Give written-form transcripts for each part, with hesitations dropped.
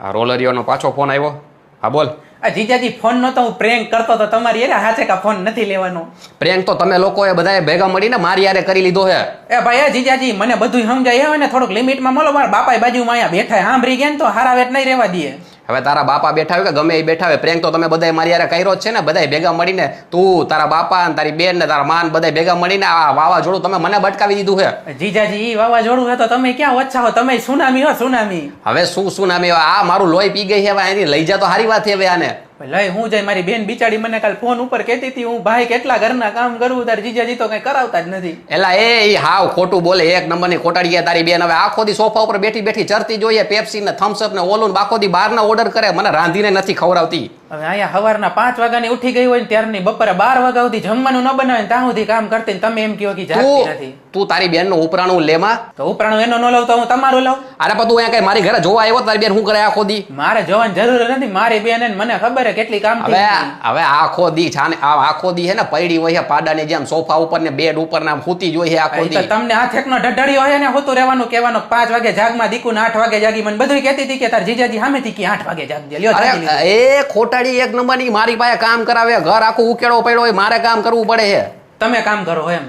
આ રોલરિયોનો પાછો ફોન આવ્યો. હા બોલ. આ જીજાજી ફોન નતો, હું પ્રેન્ક કરતો તો તમારી યાર હાચે કા ફોન નથી લેવાનો. પ્રેન્ક તો તમે લોકોએ બધાએ ભેગા મળીને મારી યારે કરી લીધો હે. એ ભાઈ જીજાજી મને બધું સમજાય હોય ને, થોડુંક લિમિટમાં મળો. મારા બાપા બાજુમાં અહીંયા બેઠા સાંભળી ગયા ને તો હારા વેટ નહીં રહેવા દે. હવે તારા બાપા બેઠા હોય કે ગમે એ બેઠા હોય, પ્રેન્ક તો તમે બધાએ મારી યારે કર્યો જ છે ને. બધાએ ભેગા મળીને તું, તારા બાપા ને તારી બેન ને તારા માન બધાએ ભેગા મળીને આ વાવાઝોડું તમે મને બટકાવી દીધું છે. જીજાજી ઈ વાવાઝોડું હે તો તમે ક્યાં ઓછા હો, તમે સુનામી હો સુનામી. હવે શું નામ આ મારું લોહી પી ગઈ છે. હવે અહીંથી લઈ જા તો સારી વાત છે. હવે આને લઈ હું જાય, મારી બેન બિચારી મને કાલ ફોન ઉપર કહેતી હતી હું ભાઈ કેટલા ઘરના કામ કરું, તાર જીજાજી તો કઈ કરાવતા જ નથી. એલા એ હાવ ખોટું બોલે, એક નંબરની ખોટાડી તારી બેન. હવે આખો દી સોફા ઉપર બેઠી બેઠી ચરતી જોઈએ, પેપ્સી ને થમ્સઅપ ને ઓલું ને બાખો દી બહારના ઓર્ડર કરે, મને રાંધીને નથી ખવડાવતી. હવે અહીંયા સવારના 5 વાગ્યાની ઉઠી ગઈ હોય ને ત્યારની બપોરે 12 વાગ્યા સુધી જમવાનું ન બનાવે ત્યાં સુધી કામ કરતી, તમે એમ કહો કે જાગતી નથી. તું તારી બેન નું ઉપરાણું લેમાં તો ઉપરાણું એનો ન લઉં તો હું તમારું લઉં. અરે પણ તું અહીંયા કઈ મારી ઘરે જોવા આવ્યો, તારી બેન શું કરે આખો દી? મારે જોવાની જરૂર નથી, મારી બેન મને ખબર હે કેટલી કામ. હવે આખો દી છાને આખો દી હે ને પડી હોય પાડાની જેમ સોફા ઉપર ને બેડ ઉપર ને સૂતી જોઈએ આખો દી. તમને આ થેકનો ઢઢડિયો હોય ને હોતું રહેવાનું, કહેવાનું 5 વાગે જાગમાં દીકું 8 વાગે જાગી. મને બધું કહેતી હતી કે તાર જીજાજી સામેથી કે 8 વાગે જાગજે. લ્યો અરે એ ખોટાડી એક નંબરની મારી પાસે કામ કરાવે, ઘર આખું ઉકેડો પડ્યો હોય, મારે કામ કરવું પડે છે. તમે કામ કરો એમ?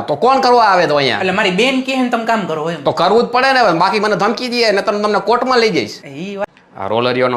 તો કોણ કરવા આવે તો અહીંયા? એટલે મારી બેન કહે ને તમે કામ કરો એમ તો કરવું જ પડે ને. બાકી મને ધમકી દે ને તમને કોર્ટમાં લઈ જઈશ. ઈ આ રોલરિયો